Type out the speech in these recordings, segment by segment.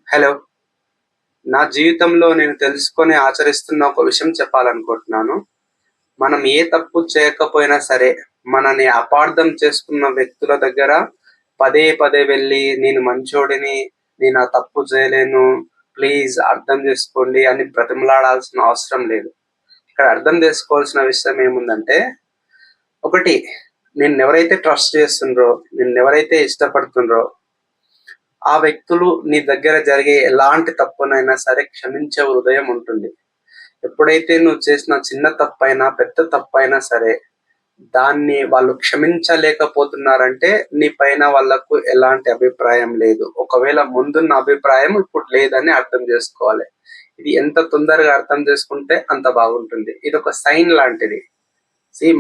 Hello. నా జీవితంలో నేను తెలుసుకొని ఆచరిస్తున్న ఒక విషయం చెప్పాలనుకుంటున్నాను. మనం ఏ తప్పు చేయకపోయినా సరే, మనని అపార్థం చేసుకున్న వ్యక్తుల దగ్గర పదే పదే వెళ్ళి, నేను మంచోడిని, నేను ఆ తప్పు చేయలేను, ప్లీజ్ అర్థం చేసుకోండి అని బ్రతిమలాడాల్సిన అవసరం లేదు. ఇక్కడ అర్థం చేసుకోవాల్సిన విషయం ఏముందంటే, ఒకటి, నిన్నెవరైతే ట్రస్ట్ చేస్తుండ్రో, నిన్నెవరైతే ఇష్టపడుతుండ్రో, ఆ వ్యక్తులు నీ దగ్గర జరిగే ఎలాంటి తప్పునైనా సరే క్షమించే హృదయం ఉంటుంది. ఎప్పుడైతే నువ్వు చేసిన చిన్న తప్పైనా పెద్ద తప్పైనా సరే దాన్ని వాళ్ళు క్షమించలేకపోతున్నారంటే నీ పైన వాళ్ళకు ఎలాంటి అభిప్రాయం లేదు. ఒకవేళ ముందున్న అభిప్రాయం ఇప్పుడు లేదని అర్థం చేసుకోవాలి. ఇది ఎంత తొందరగా అర్థం చేసుకుంటే అంత బాగుంటుంది. ఇది ఒక సైన్ లాంటిది.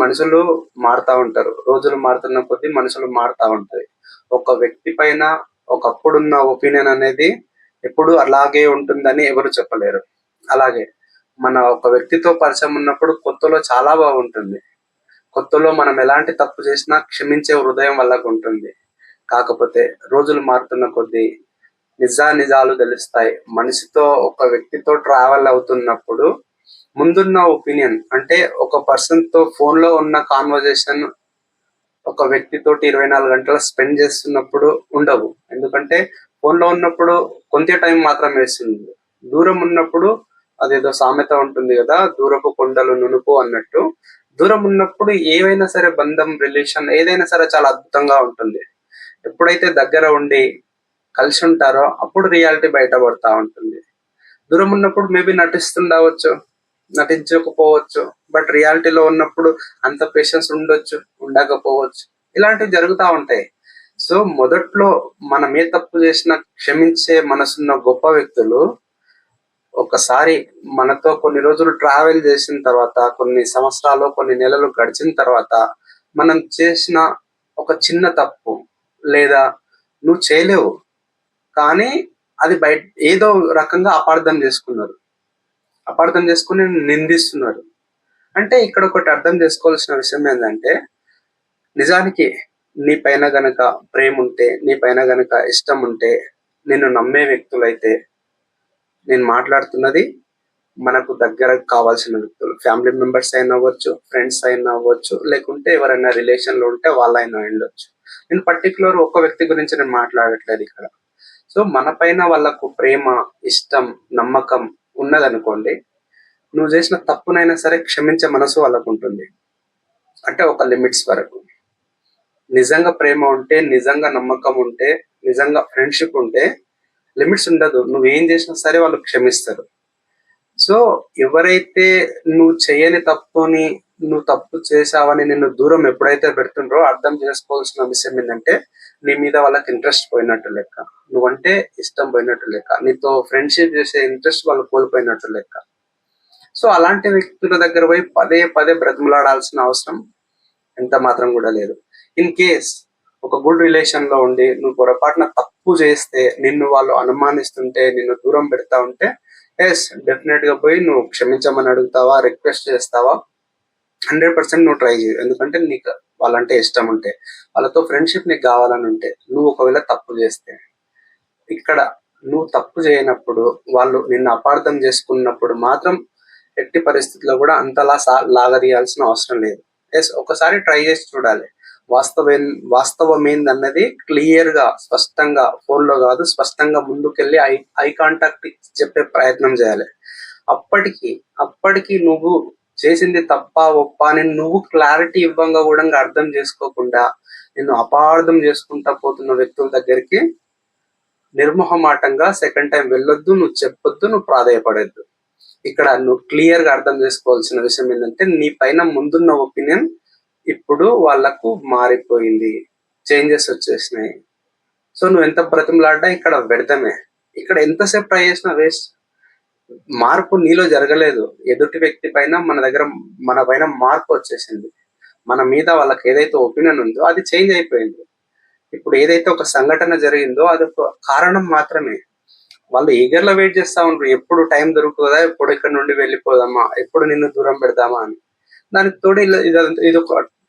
మనుషులు మారుతా ఉంటారు. రోజులు మారుతున్న కొద్దీ మనుషులు మారుతా ఉంటాయి. ఒక వ్యక్తి పైన ఒకప్పుడున్న ఒపీనియన్ అనేది ఎప్పుడు అలాగే ఉంటుందని ఎవరు చెప్పలేరు. అలాగే మన ఒక వ్యక్తితో పరిచయం ఉన్నప్పుడు కొత్తలో చాలా బాగుంటుంది. కొత్తలో మనం ఎలాంటి తప్పు చేసినా క్షమించే హృదయం వాళ్ళకు ఉంటుంది. కాకపోతే రోజులు మారుతున్న కొద్దీ నిజాలు తెలుస్తాయి. మనిషితో ఒక వ్యక్తితో ట్రావెల్ అవుతున్నప్పుడు ముందున్న ఒపీనియన్ అంటే ఒక పర్సన్ తో ఫోన్ లో ఉన్న కాన్వర్జేషన్ ఒక వ్యక్తితోటి 24 గంటలు స్పెండ్ చేస్తున్నప్పుడు ఉండవు. ఎందుకంటే ఫోన్ లో ఉన్నప్పుడు కొంత టైం మాత్రమే ఇస్తుంది. దూరం ఉన్నప్పుడు అదేదో సామెత ఉంటుంది కదా, దూరపు కొండలు నునుపు అన్నట్టు. దూరం ఉన్నప్పుడు ఏవైనా సరే బంధం, రిలేషన్ ఏదైనా సరే చాలా అద్భుతంగా ఉంటుంది. ఎప్పుడైతే దగ్గర ఉండి కలిసి ఉంటారో అప్పుడు రియాలిటీ బయటపడతా ఉంటుంది. దూరం ఉన్నప్పుడు మేబీ నటిస్తుండవచ్చు, నటించకపోవచ్చు. బట్ రియాలిటీలో ఉన్నప్పుడు అంత పేషెన్స్ ఉండొచ్చు, ఉండకపోవచ్చు. ఇలాంటివి జరుగుతూ ఉంటాయి. సో మొదట్లో మనం ఏ తప్పు చేసినా క్షమించే మనసున్న గొప్ప వ్యక్తులు ఒకసారి మనతో కొన్ని రోజులు ట్రావెల్ చేసిన తర్వాత, కొన్ని సంవత్సరాలు కొన్ని నెలలు గడిచిన తర్వాత మనం చేసిన ఒక చిన్న తప్పు లేదా నువ్వు చేయలేవు కానీ అది బయట ఏదో రకంగా అపార్థం చేసుకున్నారు, అపార్థం చేసుకుని నిందిస్తున్నారు. అంటే ఇక్కడ ఒకటి అర్థం చేసుకోవాల్సిన విషయం ఏంటంటే, నిజానికి నీ పైన గనక ప్రేమ ఉంటే, నీ పైన గనక ఇష్టం ఉంటే, నిన్ను నమ్మే వ్యక్తులైతే, నేను మాట్లాడుతున్నది మనకు దగ్గర కావాల్సిన వ్యక్తులు, ఫ్యామిలీ మెంబర్స్ అయినా అవ్వచ్చు, ఫ్రెండ్స్ అయినా అవ్వచ్చు, లేకుంటే ఎవరైనా రిలేషన్ లో ఉంటే వాళ్ళైనా ఉండొచ్చు. నేను పర్టికులర్ ఒక వ్యక్తి గురించి నేను మాట్లాడట్లేదు ఇక్కడ. సో మన పైన వాళ్ళకు ప్రేమ, ఇష్టం, నమ్మకం ఉన్నదనుకోండి, నువ్వు చేసిన తప్పునైనా సరే క్షమించే మనసు వాళ్ళకు ఉంటుంది. అంటే ఒక లిమిట్స్ వరకు. నిజంగా ప్రేమ ఉంటే, నిజంగా నమ్మకం ఉంటే, నిజంగా ఫ్రెండ్షిప్ ఉంటే లిమిట్స్ ఉండదు. నువ్వేం చేసినా సరే వాళ్ళు క్షమిస్తారు. సో ఎవరైతే నువ్వు చేయని తప్పుని నువ్వు తప్పు చేసావని నిన్ను దూరం ఎప్పుడైతే పెడుతుండ్రో అర్థం చేసుకోవాల్సిన విషయం ఏంటంటే, నీ మీద వాళ్ళకి ఇంట్రెస్ట్ పోయినట్టు లెక్క, నువ్వంటే ఇష్టం పోయినట్టు లెక్క, నీతో ఫ్రెండ్షిప్ చేసే ఇంట్రెస్ట్ వాళ్ళు కోల్పోయినట్టు లెక్క. సో అలాంటి వ్యక్తుల దగ్గర పోయి పదే పదే బ్రతిమలాడాల్సిన అవసరం ఎంత మాత్రం కూడా లేదు. ఇన్ కేస్ ఒక గుడ్ రిలేషన్ లో ఉండి నువ్వు పొరపాటున తప్పు చేస్తే, నిన్ను వాళ్ళు అనుమానిస్తుంటే, నిన్ను దూరం పెడతా ఉంటే, ఎస్ డెఫినెట్ గా పోయి నువ్వు క్షమించమని అడుగుతావా, రిక్వెస్ట్ చేస్తావా, 100% నువ్వు ట్రై చేయు. ఎందుకంటే నీకు వాళ్ళంటే ఇష్టం ఉంటే, వాళ్ళతో ఫ్రెండ్షిప్ నీకు కావాలని ఉంటే, నువ్వు ఒకవేళ తప్పు చేస్తే, ఇక్కడ నువ్వు తప్పు చేయనప్పుడు వాళ్ళు నిన్ను అపార్థం చేసుకున్నప్పుడు మాత్రం ఎట్టి పరిస్థితుల్లో కూడా అంతలా లాగదీయాల్సిన అవసరం లేదు. ఎస్ ఒకసారి ట్రై చేసి చూడాలి. వాస్తవం ఏందన్నది క్లియర్ గా స్పష్టంగా ఫోన్ లో కాదు, స్పష్టంగా ముందుకెళ్ళి ఐ కాంటాక్ట్ చెప్పే ప్రయత్నం చేయాలి. అప్పటికి నువ్వు చేసింది తప్ప ఒప్ప అని నువ్వు క్లారిటీ ఇవ్వంగా కూడా అర్థం చేసుకోకుండా నిన్ను అపార్థం చేసుకుంటా పోతున్న వ్యక్తుల దగ్గరికి నిర్మోహమాటంగా సెకండ్ టైం వెళ్ళొద్దు, నువ్వు చెప్పొద్దు, నువ్వు ప్రాధాయపడద్దు. ఇక్కడ నువ్వు క్లియర్ గా అర్థం చేసుకోవాల్సిన విషయం ఏంటంటే, నీ పైన ముందున్న ఒపీనియన్ ఇప్పుడు వాళ్ళకు మారిపోయింది, చేంజెస్ వచ్చేసినాయి. సో నువ్వు ఎంత బ్రతిమలాడ్డా ఇక్కడ వ్యర్థమే. ఇక్కడ ఎంతసేపు ట్రై చేసినా వేస్ట్. మార్పు నీలో జరగలేదు, ఎదుటి వ్యక్తి పైన మన పైన మార్పు వచ్చేసింది. మన మీద వాళ్ళకి ఏదైతే ఒపీనియన్ ఉందో అది చేంజ్ అయిపోయింది. ఇప్పుడు ఏదైతే ఒక సంఘటన జరిగిందో అది ఒక కారణం మాత్రమే. వాళ్ళు ఈగర్లో వెయిట్ చేస్తా ఉంటారు, ఎప్పుడు టైం దొరుకుతుందా, ఎప్పుడు ఇక్కడ నుండి వెళ్ళిపోదామా, ఎప్పుడు నిన్ను దూరం పెడదామా అని. దానికి తోడు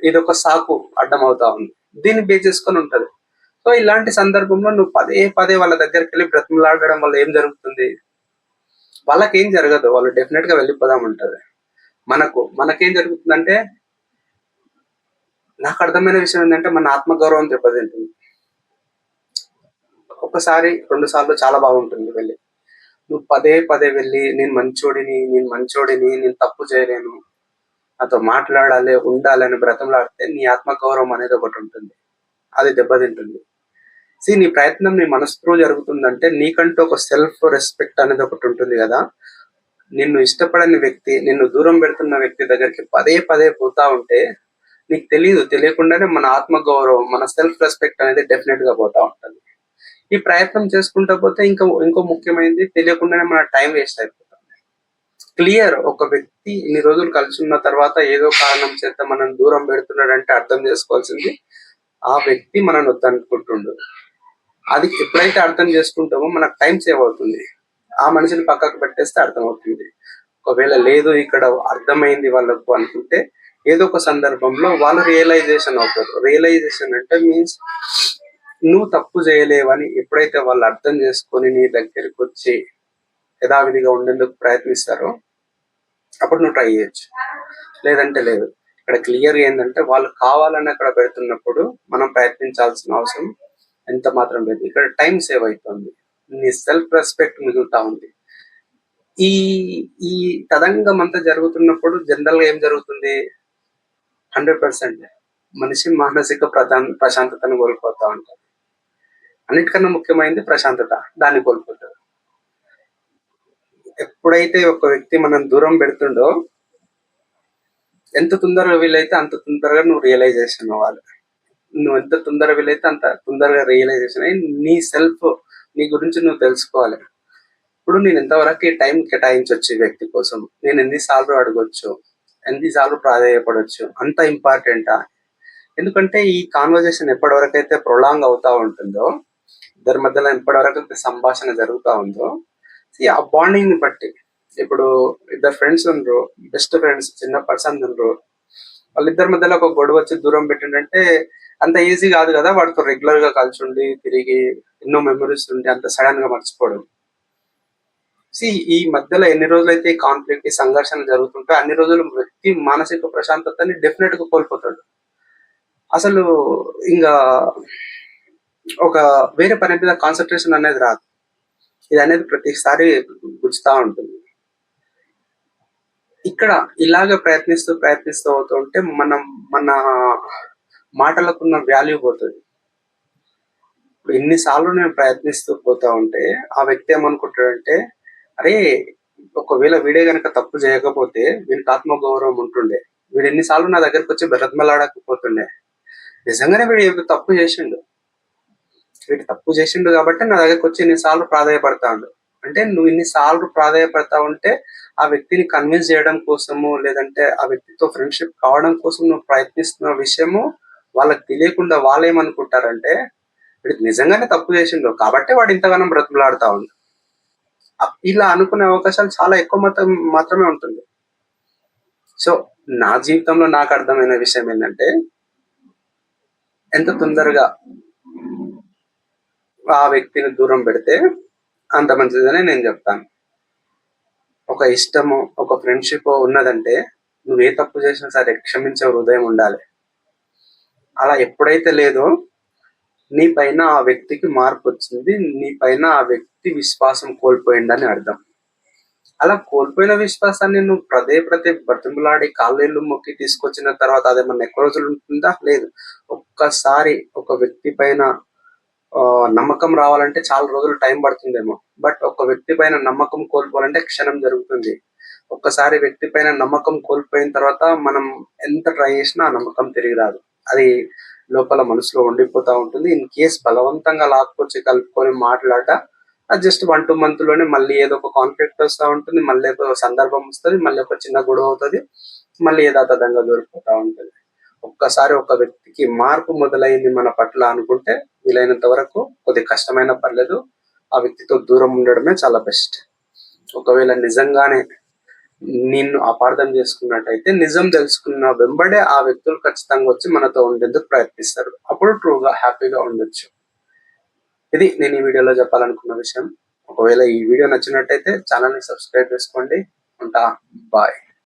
ఇదొక సాకు అడ్డం అవుతా ఉంది, దీన్ని బేస్ చేసుకొని ఉంటది. సో ఇలాంటి సందర్భంలో నువ్వు పదే పదే వాళ్ళ దగ్గరికి వెళ్ళి బ్రతిమలాడడం వల్ల ఏం జరుగుతుంది? వాళ్ళకేం జరగదు, వాళ్ళు డెఫినెట్ గా వెళ్ళిపోదామంటారు. మనకేం జరుగుతుందంటే, నాకు అర్థమైన విషయం ఏంటంటే మన ఆత్మగౌరవం దెబ్బతింటుంది. ఒకసారి 2 సార్లు చాలా బాగుంటుంది వెళ్ళి. నువ్వు పదే పదే వెళ్ళి నేను మంచోడిని, నేను తప్పు చేయలేను, నాతో మాట్లాడాలి, ఉండాలి అని బ్రతిమలాడితే నీ ఆత్మగౌరవం అనేది ఒకటి ఉంటుంది. అది దెబ్బతింటుంది. నీ ప్రయత్నం నీ మనస్సులో జరుగుతుందంటే నీకంటూ ఒక సెల్ఫ్ రెస్పెక్ట్ అనేది ఒకటి ఉంటుంది కదా. నిన్ను ఇష్టపడని వ్యక్తి, నిన్ను దూరం పెడుతున్న వ్యక్తి దగ్గరికి పదే పదే పోతా ఉంటే నీకు తెలియకుండానే మన ఆత్మగౌరవం, మన సెల్ఫ్ రెస్పెక్ట్ అనేది డెఫినెట్ గా పోతా ఉంటుంది. ఈ ప్రయత్నం చేసుకుంటా పోతే ఇంకో ముఖ్యమైనది, తెలియకుండానే మన టైం వేస్ట్ అయిపోతుంది. క్లియర్, ఒక వ్యక్తి ఇన్ని రోజులు కలిసి ఉన్న తర్వాత ఏదో కారణం చేత మనం దూరం పెడుతున్నాడంటే అర్థం చేసుకోవాల్సింది ఆ వ్యక్తి మనల్ని వద్దనుకుంటుండు. అది ఎప్పుడైతే అర్థం చేసుకుంటామో మనకు టైం సేవ్ అవుతుంది. ఆ మనిషిని పక్కకు పెట్టేస్తే అర్థమవుతుంది. ఒకవేళ లేదు ఇక్కడ అర్థమైంది వాళ్ళకు అనుకుంటే ఏదో ఒక సందర్భంలో వాళ్ళు రియలైజేషన్ అవుతారు. రియలైజేషన్ అంటే మీన్స్ నువ్వు తప్పు చేయలేవని ఎప్పుడైతే వాళ్ళు అర్థం చేసుకొని నీ దగ్గరికి వచ్చి యథావిధిగా ఉండేందుకు ప్రయత్నిస్తారో అప్పుడు నువ్వు ట్రై చేయొచ్చు, లేదంటే లేదు. ఇక్కడ క్లియర్ ఏంటంటే వాళ్ళు కావాలని అక్కడ పెడుతున్నప్పుడు మనం ప్రయత్నించాల్సిన అవసరం ఎంత మాత్రం లేదు. ఇక్కడ టైం సేవ్ అవుతుంది, నీ సెల్ఫ్ రెస్పెక్ట్ మిగులుతా ఉంది. ఈ ఈ తదంగం అంతా జరుగుతున్నప్పుడు జనరల్ గా ఏం జరుగుతుంది? 100% మనిషి మానసిక ప్రశాంతతను కోల్పోతా ఉంటారు. అన్నిటికన్నా ముఖ్యమైనది ప్రశాంతత, దాన్ని కోల్పోతారు. ఎప్పుడైతే ఒక వ్యక్తి మనం దూరం పెడుతుండో ఎంత తొందరగా వీలైతే అంత తొందరగా నువ్వు రియలైజేషన్ అవ్వాలి. నువ్వు ఎంత తొందరగా వీలైతే అంత తొందరగా రియలైజేషన్ అయ్యి నీ గురించి నువ్వు తెలుసుకోవాలి. ఇప్పుడు నేను ఎంతవరకు టైం కేటాయించవచ్చు ఈ వ్యక్తి కోసం, నేను ఎన్నిసార్లు అడగొచ్చు, ఎన్నిసార్లు ప్రాధాన్యపడవచ్చు, అంత ఇంపార్టెంటా? ఎందుకంటే ఈ కాన్వర్జేషన్ ఎప్పటివరకు అయితే ప్రొలాంగ్ అవుతా ఉంటుందో, ఇద్దరి మధ్యలో ఎప్పటివరకు అయితే సంభాషణ జరుగుతూ ఉందో, ఆ బాండింగ్ ని బట్టి, ఇప్పుడు ఇద్దరు ఫ్రెండ్స్ ఉండరు, బెస్ట్ ఫ్రెండ్స్, చిన్న పర్సన్ ఉండరు, వాళ్ళిద్దరి మధ్యలో ఒక గొడవ వచ్చి దూరం పెట్టిండంటే అంత ఈజీ కాదు కదా వాడితో రెగ్యులర్ గా కలిసి ఉండి తిరిగి ఎన్నో మెమరీస్ ఉండి అంత సడన్ గా మర్చిపోవడం. ఈ మధ్యలో ఎన్ని రోజులైతే ఈ కాన్ఫ్లిక్ట్, ఈ సంఘర్షణ జరుగుతుంటే అన్ని రోజులు వ్యక్తి మానసిక ప్రశాంతతని డెఫినెట్ గా కోల్పోతాడు. అసలు ఇంకా ఒక వేరే పని మీద కాన్సన్ట్రేషన్ అనేది రాదు. ఇది అనేది ప్రతిసారి గుచ్చుతా ఉంటుంది. ఇక్కడ ఇలాగ ప్రయత్నిస్తూ అవుతూ ఉంటే మన మాటలకున్న వాల్యూ పోతుంది. ఎన్నిసార్లు నేను ప్రయత్నిస్తూ పోతా ఉంటే ఆ వ్యక్తి ఏమనుకుంటాడంటే, అరే ఒకవేళ వీడే గనక తప్పు చేయకపోతే వీడికి ఆత్మగౌరవం ఉంటుండే, వీడు ఎన్నిసార్లు నా దగ్గరకు వచ్చి బ్రతిమలాడకపోతుండే, నిజంగానే వీడు తప్పు చేసిండు కాబట్టి నా దగ్గరకు వచ్చి ఎన్నిసార్లు ప్రాధాయపడతాడు. అంటే నువ్వు ఇన్నిసార్లు ప్రాధాయపడతా ఉంటే ఆ వ్యక్తిని కన్విన్స్ చేయడం కోసము, లేదంటే ఆ వ్యక్తితో ఫ్రెండ్షిప్ కావడం కోసం నువ్వు ప్రయత్నిస్తున్న విషయము వాళ్ళకి తెలియకుండా వాళ్ళు ఏమనుకుంటారంటే, వీడు నిజంగానే తప్పు చేసిండు కాబట్టి వాడు ఇంతగానం బ్రతిమలాడుతా ఉంది. ఇలా అనుకునే అవకాశాలు చాలా ఎక్కువ మాత్రమే ఉంటుంది. సో నా జీవితంలో నాకు అర్థమైన విషయం ఏంటంటే, ఎంత తొందరగా ఆ వ్యక్తిని దూరం పెడితే అంత మంచిదని నేను చెప్తాను. ఒక ఇష్టము, ఒక ఫ్రెండ్షిప్ ఉన్నదంటే నువ్వు ఏ తప్పు చేసినా సరే క్షమించే హృదయం ఉండాలి. అలా ఎప్పుడైతే లేదో నీ పైన ఆ వ్యక్తికి మార్పు వచ్చింది, నీ పైన ఆ వ్యక్తి విశ్వాసం కోల్పోయిందని అర్థం. అలా కోల్పోయిన విశ్వాసాన్ని నువ్వు పదే బ్రతిమలాడి కాళ్ళేళ్ళు మొక్కి తీసుకొచ్చిన తర్వాత అదేమన్నా ఎక్కువ రోజులు ఉంటుందా? లేదు. ఒక్కసారి ఒక వ్యక్తి పైన నమ్మకం రావాలంటే చాలా రోజులు టైం పడుతుందేమో, బట్ ఒక వ్యక్తి పైన నమ్మకం కోల్పోవాలంటే క్షణం జరుగుతుంది. ఒక్కసారి వ్యక్తి పైన నమ్మకం కోల్పోయిన తర్వాత మనం ఎంత ట్రై చేసినా ఆ నమ్మకం తిరిగి రాదు. అది లోపల మనసులో ఉండిపోతా ఉంటుంది. ఇన్ కేస్ బలవంతంగా లాక్కొచ్చి కలుపుకొని మాట్లాడ అది జస్ట్ 1-2 months లోనే మళ్ళీ ఏదో ఒక కాన్ఫ్లిక్ట్ వస్తూ ఉంటుంది, మళ్ళీ ఒక సందర్భం వస్తుంది, మళ్ళీ ఒక చిన్న గొడవ అవుతుంది, మళ్ళీ యథాతథంగా దొరికిపోతా ఉంటుంది. ఒక్కసారి ఒక వ్యక్తికి మార్పు మొదలైంది మన పట్ల అనుకుంటే వీలైనంత వరకు కొద్దిగా కష్టమైనా పర్లేదు, ఆ వ్యక్తితో దూరం ఉండడమే చాలా బెస్ట్. ఒకవేళ నిజంగానే నిన్ను అపార్థం చేసుకున్నట్టయితే నిజం తెలుసుకున్న వెంబడే ఆ వ్యక్తులు ఖచ్చితంగా వచ్చి మనతో ఉండేందుకు ప్రయత్నిస్తారు. అప్పుడు ట్రూగా హ్యాపీగా ఉండొచ్చు. ఇది నేను ఈ వీడియోలో చెప్పాలనుకున్న విషయం. ఒకవేళ ఈ వీడియో నచ్చినట్టయితే ఛానల్ని సబ్స్క్రైబ్ చేసుకోండి. ఉంటా. బాయ్.